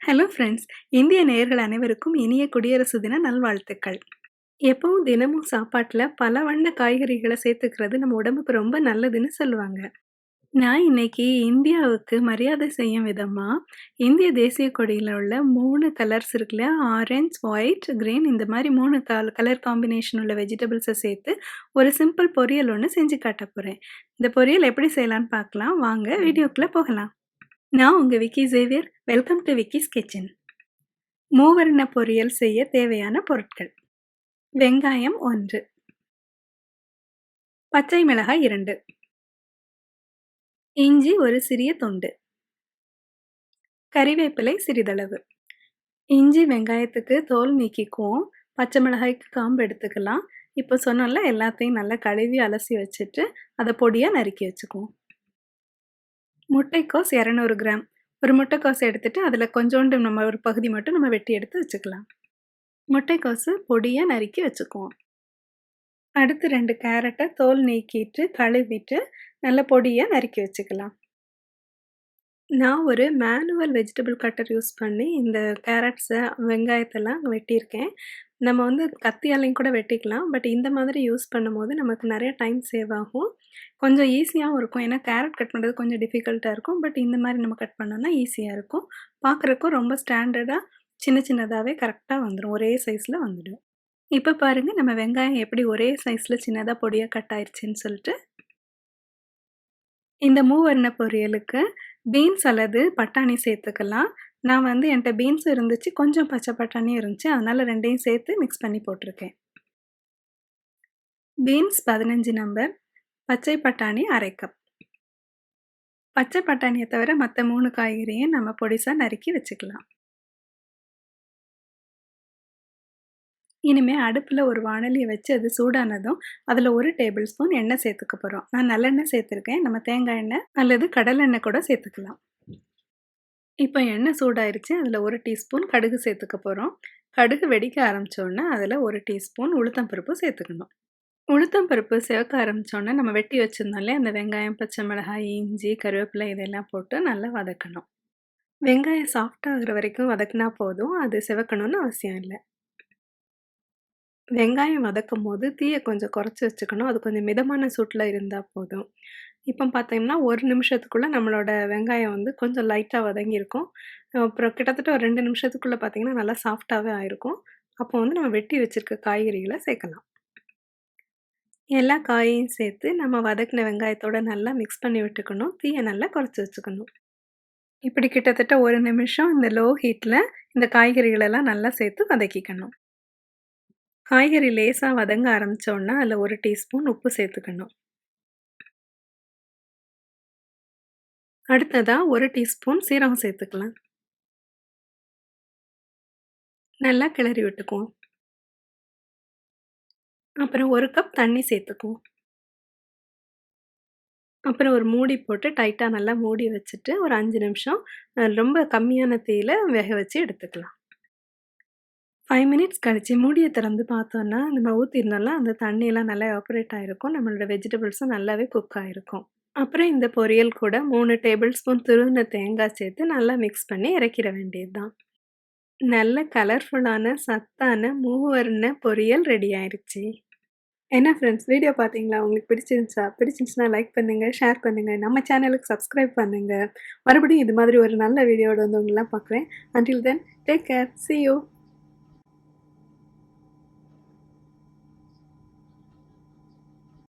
Hello friends! இந்திய நேயர்கள் அனைவருக்கும் இனிய குடியரசு தின நல்வாழ்த்துக்கள். எப்பவும் தினமும் சாப்பாட்டுல பல வண்ண காய்கறிகள சேர்த்துக்கிறது நம்ம உடம்புக்கு ரொம்ப நல்லதுன்னு சொல்லுவாங்க. நான் இன்னைக்கு இந்தியாவுக்கு மரியாதை செய்யும் விதமா, இந்திய தேசிய கொடியில உள்ள 3 கலர்ஸ் இருக்குல்ல, ஆரஞ்ச், ஒயிட், கிரீன் இந்த மாரி 3 கலர் காம்பினேஷன் உள்ள வெஜிடபிள்ஸ சேர்த்து ஒரு சிம்பிள் பொரியல் ஒண்ணு செஞ்சு காட்டப் போறேன். இந்த பொரியல் எப்படி செய்யலான்னு பார்க்கலாம். வாங்க வீடியோக்குள்ள போகலாம். நான் உங்க Vicky Xavier. Welcome to Vicky's kitchen. மூவர்ண பொரியல் செய்ய தேவையான பொருட்கள்: வெங்காயம் 1, பச்சை மிளகாய் 2, இஞ்சி ஒரு சிறிய துண்டு, கறிவேப்பிலை சிறிதளவு. இஞ்சி வெங்காயத்துக்கு தோல் நீக்கிக்குவோம். பச்சை மிளகாய்க்கு காம்பு எடுத்துக்கலாம். இப்போ சொன்னோம்ல, எல்லாத்தையும் நல்லா கழுவி அலசி வச்சுட்டு அதை பொடியா நறுக்கி வச்சுக்குவோம். முட்டைக்கோஸ் 200 கிராம். ஒரு முட்டைக்கோஸ் எடுத்துட்டு அதுல கொஞ்சோண்டு நம்ம ஒரு பகுதி மட்டும் நம்ம வெட்டி எடுத்து வச்சுக்கலாம். முட்டைக்கோசு பொடியா நறுக்கி வச்சுக்குவோம். அடுத்து 2 கேரட்டை தோல் நீக்கிட்டு கழுவிட்டு நல்ல பொடியா நறுக்கி வச்சுக்கலாம். நான் ஒரு மேனுவல் வெஜிடபிள் கட்டர் யூஸ் பண்ணி இந்த கேரட்ஸை வெங்காயத்தெல்லாம் வெட்டியிருக்கேன். நம்ம வந்து கத்தியாலையும் கூட வெட்டிக்கலாம். பட் இந்த மாதிரி யூஸ் பண்ணும்போது நமக்கு நிறைய டைம் சேவ் ஆகும். கொஞ்சம் ஈஸியாகவும் இருக்கும். ஏன்னா கேரட் கட் பண்ணுறது கொஞ்சம் டிஃபிகல்ட்டாக இருக்கும். பட் இந்த மாதிரி நம்ம கட் பண்ணோம்னா ஈஸியாக இருக்கும். பார்க்குறக்கும் ரொம்ப ஸ்டாண்டர்டாக சின்ன சின்னதாகவே கரெக்டாக வந்துடும். ஒரே சைஸில் வந்துடும். இப்போ பாருங்க, நம்ம வெங்காயம் எப்படி ஒரே சைஸ்ல சின்னதா பொடியா கட் ஆயிருச்சுன்னு சொல்லிட்டு. இந்த மூவர்ண பொரியலுக்கு பீன்ஸ் அல்லது பட்டாணி சேர்த்துக்கலாம். நான் வந்து என்கிட்ட பீன்ஸ் இருந்துச்சு, கொஞ்சம் பச்சை பட்டாணியும் இருந்துச்சு. அதனால 2யும் சேர்த்து மிக்ஸ் பண்ணி போட்டிருக்கேன். பீன்ஸ் 15 நம்பர், பச்சை பட்டாணி 1/2 கப். பச்சை பட்டாணியை தவிர மற்ற 3 காய்கறியும் நம்ம பொடிசா நறுக்கி வச்சுக்கலாம். இனிமே அடுப்புல ஒரு வாணலிய வச்சு அது சூடானதும் அதுல 1 டேபிள் ஸ்பூன் எண்ணெய் சேர்த்துக்க போறோம். நான் நல்லெண்ணெய் சேர்த்துருக்கேன். நம்ம தேங்காய் எண்ணெய் அல்லது கடலெண்ணெய் கூட சேர்த்துக்கலாம். இப்போ எண்ணெய் சூடாயிருச்சு. அதுல 1 டீஸ்பூன் கடுகு சேர்த்துக்க போறோம். கடுகு வெடிக்க ஆரம்பிச்சோன்னா அதுல 1 டீஸ்பூன் உளுத்தம் பருப்பு சேர்த்துக்கணும். உளுத்தம் பருப்பு சிவக்க ஆரம்பிச்சோன்னா நம்ம வெட்டி வச்சிருந்தோம்ல, அந்த வெங்காயம், பச்சை மிளகாய், இஞ்சி, கருவேப்பிலை இதெல்லாம் போட்டு நல்லா வதக்கணும். வெங்காயம் சாஃப்ட் ஆகுற வரைக்கும் வதக்குனா போதும். அது சிவக்கணும்னு அவசியம் இல்ல. வெங்காயம் வதக்கும்போது தீய கொஞ்சம் குறைச்சி வச்சுக்கணும். அது கொஞ்சம் மிதமான சூட்டில இருந்தா போதும். இப்போ பார்த்தீங்கன்னா, 1 நிமிஷத்துக்குள்ள நம்மளோட வெங்காயம் வந்து கொஞ்சம் லைட்டா வதங்கியிருக்கும். அப்புறம் கிட்டத்தட்ட ஒரு 2 நிமிஷத்துக்குள்ள பார்த்தீங்கன்னா, நல்லா சாஃப்ட்டாவே ஆயிருக்கும். அப்போ வந்து நம்ம வெட்டி வச்சிருக்க காய்கறிகள சேர்க்கலாம். எல்லா காயையும் சேர்த்து நம்ம வதக்கின வெங்காயத்தோட நல்லா மிக்ஸ் பண்ணி விட்டுக்கணும். தீய நல்லா குறைச்சி வச்சுக்கணும். இப்படி கிட்டத்தட்ட 1 நிமிஷம் இந்த லோ ஹீட்ல இந்த காய்கறிகளெல்லாம் நல்லா சேர்த்து வதக்கிக்கணும். காய்கறி லேசா வதங்க ஆரம்பிச்சோன்னா, அதில 1 டீஸ்பூன் உப்பு சேர்த்துக்கணும். அடுத்ததா 1 டீஸ்பூன் சீரகம் சேர்த்துக்கலாம். நல்லா கிளறி விட்டுக்குவோம். அப்புறம் 1 கப் தண்ணி சேர்த்துக்குவோம். அப்புறம் ஒரு மூடி போட்டு டைட்டா நல்லா மூடி வச்சுட்டு, ஒரு 5 நிமிஷம் ரொம்ப கம்மியான தீயில வேக வச்சு எடுத்துக்கலாம். 5 மினிட்ஸ் கழிச்சு மூடிய திறந்து பார்த்தோன்னா, நம்ம ஊத்தியிருந்தோம்ல அந்த தண்ணியெல்லாம் நல்லா எவாப்பரேட் ஆயிருக்கும். நம்மளோட வெஜிடபிள்ஸும் நல்லாவே குக் ஆயிருக்கும். அப்புறம் இந்த பொரியல் கூட 3 டேபிள் ஸ்பூன் துருவின தேங்காய் சேர்த்து நல்லா மிக்ஸ் பண்ணி இறக்கிற வேண்டியது தான். நல்ல கலர்ஃபுல்லான சத்தான மூவர்ண பொரியல் ரெடி ஆயிருச்சு. என்ன ஃப்ரெண்ட்ஸ், வீடியோ பார்த்தீங்களா? உங்களுக்கு பிடிச்சிருந்துச்சா? பிடிச்சிருந்துச்சுன்னா லைக் பண்ணுங்க, ஷேர் பண்ணுங்க. நம்ம சேனலுக்கு சப்ஸ்கிரைப் பண்ணுங்க. மறுபடியும் இது மாதிரி ஒரு நல்ல வீடியோவோட வந்து உங்களலாம் பார்க்குறேன். Until then take care. Sea you.